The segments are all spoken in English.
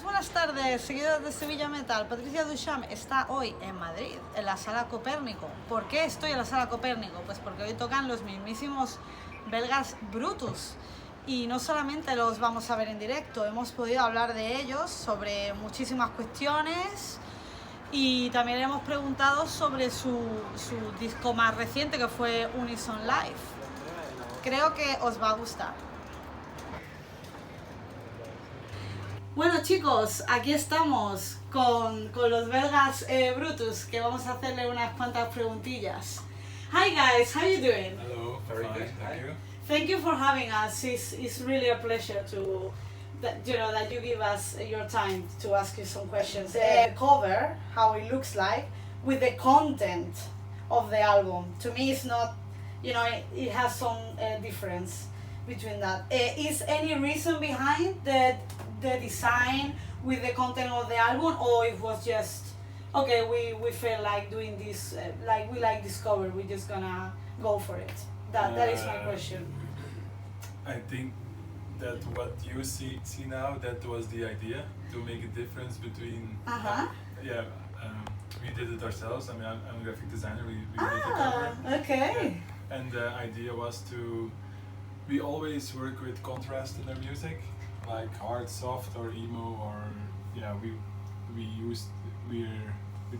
Buenas tardes, seguidores de Sevilla Metal. Patricia Duchamp está hoy en Madrid, en la Sala Copérnico. ¿Por qué estoy en la Sala Copérnico? Pues porque hoy tocan los mismísimos belgas BRUTUS. Y no solamente los vamos a ver en directo, hemos podido hablar de ellos sobre muchísimas cuestiones y también le hemos preguntado sobre su disco más reciente, que fue Unison Live. Creo que os va a gustar. Bueno chicos, aquí estamos con los belgas BRUTUS, que vamos a hacerle unas cuantas preguntillas. Hi guys, how are you doing? Hello, very good, thank you. Thank you for having us. It's really a pleasure that you give us your time to ask you some questions. The cover, how it looks like, with the content of the album. To me, it's not, it has some difference between that. Is any reason behind the design with the content of the album, or it was just okay? We felt like doing this, like we like this cover. We're just gonna go for it. That is my question. I think that what you see now, that was the idea, to make a difference between. We did it ourselves. I mean, I'm a graphic designer. We did the cover. Okay. And the idea was we always work with contrast in our music, like hard, soft, or emo, or we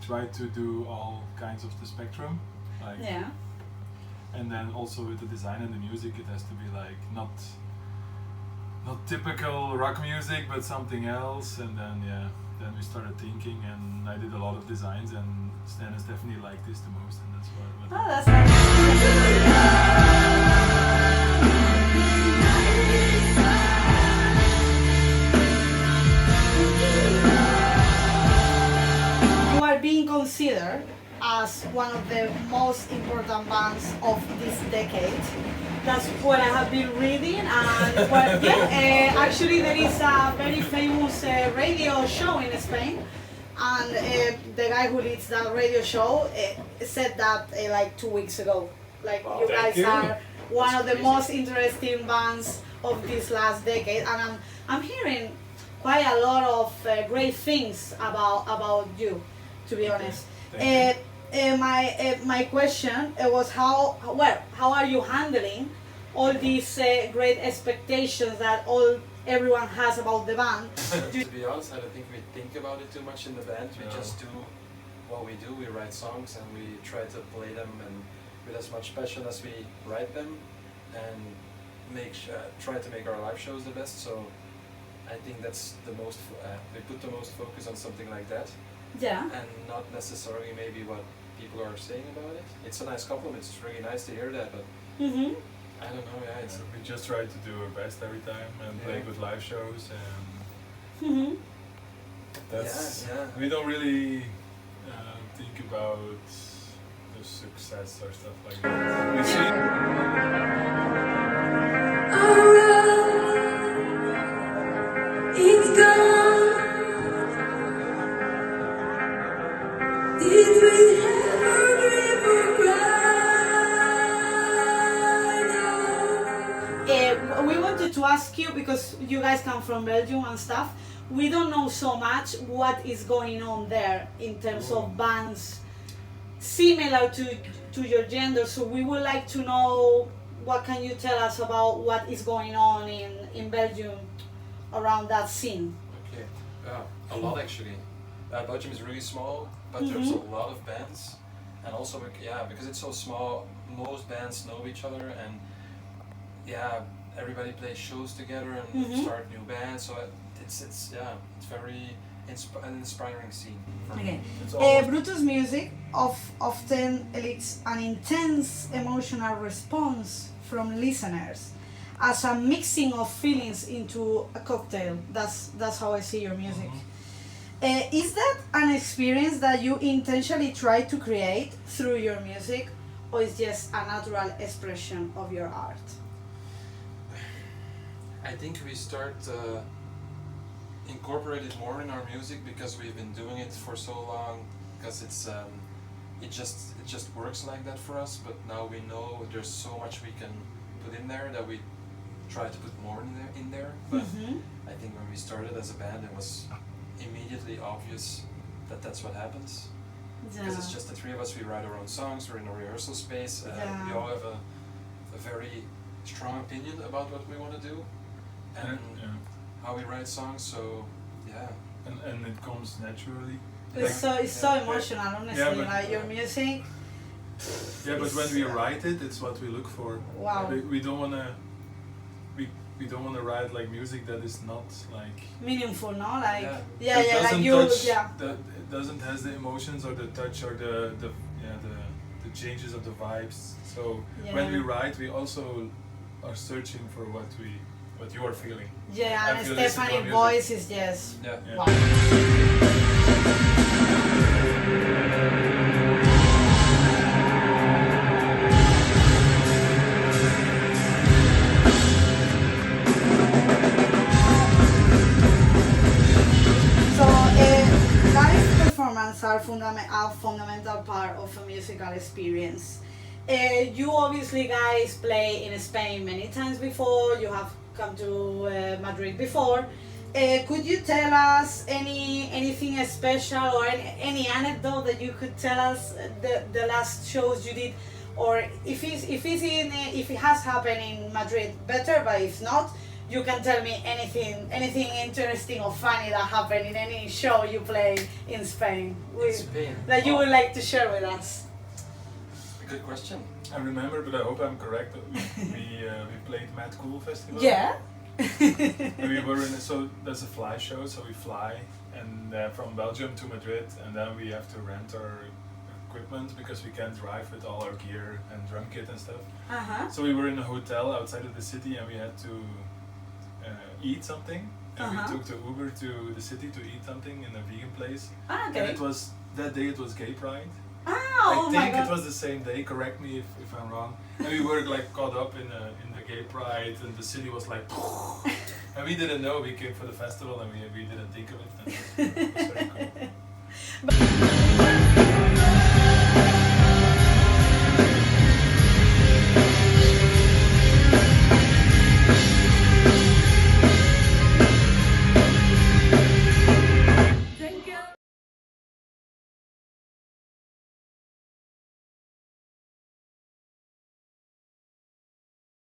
try to do all kinds of the spectrum, like. Yeah. And then also with the design and the music, it has to be like not typical rock music, but something else. And then then we started thinking, and I did a lot of designs, and Stan has definitely liked this the most, and that's why. Oh, that's nice. You are being considered as one of the most important bands of this decade. That's what I have been reading, and actually there is a very famous radio show in Spain, and the guy who leads that radio show said that like 2 weeks ago. Like, wow, you guys are one That's of the crazy. most interesting bands of this last decade, and I'm hearing quite a lot of great things about you, to be honest. My question was how are you handling all these great expectations that everyone has about the band? To be honest, I don't think we think about it too much in the band. We just do what we do. We write songs and we try to play them and with as much passion as we write them, and try to make our live shows the best. So I think that's the most. We put the most focus on something like that. Yeah. And not necessarily maybe what people are saying about it. It's a nice compliment. It's really nice to hear that, but I don't know. Yeah, We just try to do our best every time and play good live shows, and that's we don't really think about the success or stuff like that. We see. It's gone. Did we ever dream or cry? We wanted to ask you, because you guys come from Belgium and stuff, we don't know so much what is going on there in terms of bands similar to your gender, so we would like to know, what can you tell us about what is going on in Belgium around that scene? Okay, a lot actually. Belgium is really small, but there's a lot of bands, and also because it's so small, most bands know each other, and everybody plays shows together and start new bands. So it's very an inspiring scene. Okay. Brutus music often elicits an intense emotional response from listeners, as a mixing of feelings into a cocktail. That's how I see your music. Is that an experience that you intentionally try to create through your music, or is just a natural expression of your art? I think we start incorporate it more in our music because we've been doing it for so long. Because it just works like that for us. But now we know there's so much we can put in there that we try to put more in there. But Mhm. I think when we started as a band, it was immediately obvious that that's what happens. Because it's just the three of us, we write our own songs, we're in a rehearsal space, we all have a very strong opinion about what we want to do and how we write songs, so yeah. And it comes naturally. It's so emotional, honestly, but, like your music. Yeah, but when we write it, it's what we look for. Wow. We don't wanna we don't wanna write like music that is not like Meaningful, no? Like it like doesn't you touch yeah. it doesn't has the emotions or the touch or the changes of the vibes. So when we write, we also are searching for what you are feeling. Yeah, and If you listen to our Stephanie's music. voice is just Yeah. wow. So, live performance are a fundamental part of a musical experience. You obviously guys play in Spain many times before. You have come to Madrid before. Could you tell us anything special or any anecdote that you could tell us the last shows you did, or if it has happened in Madrid, better. But if not, you can tell me anything interesting or funny that happened in any show you play in Spain. That you would like to share with us. Good question. I remember, but I hope I'm correct. That we played Mad Cool Festival. Yeah. We were so there's a fly show, so we fly and from Belgium to Madrid, and then we have to rent our equipment because we can't drive with all our gear and drum kit and stuff. So we were in a hotel outside of the city, and we had to eat something, and we took the Uber to the city to eat something in a vegan place. Okay. And it was that day. It was Gay Pride. Oh, I think it was the same day. Correct me if I'm wrong. And we were like caught up in the Gay Pride, and the city was like, and we didn't know. We came for the festival, and we didn't think of it. And it was very cool.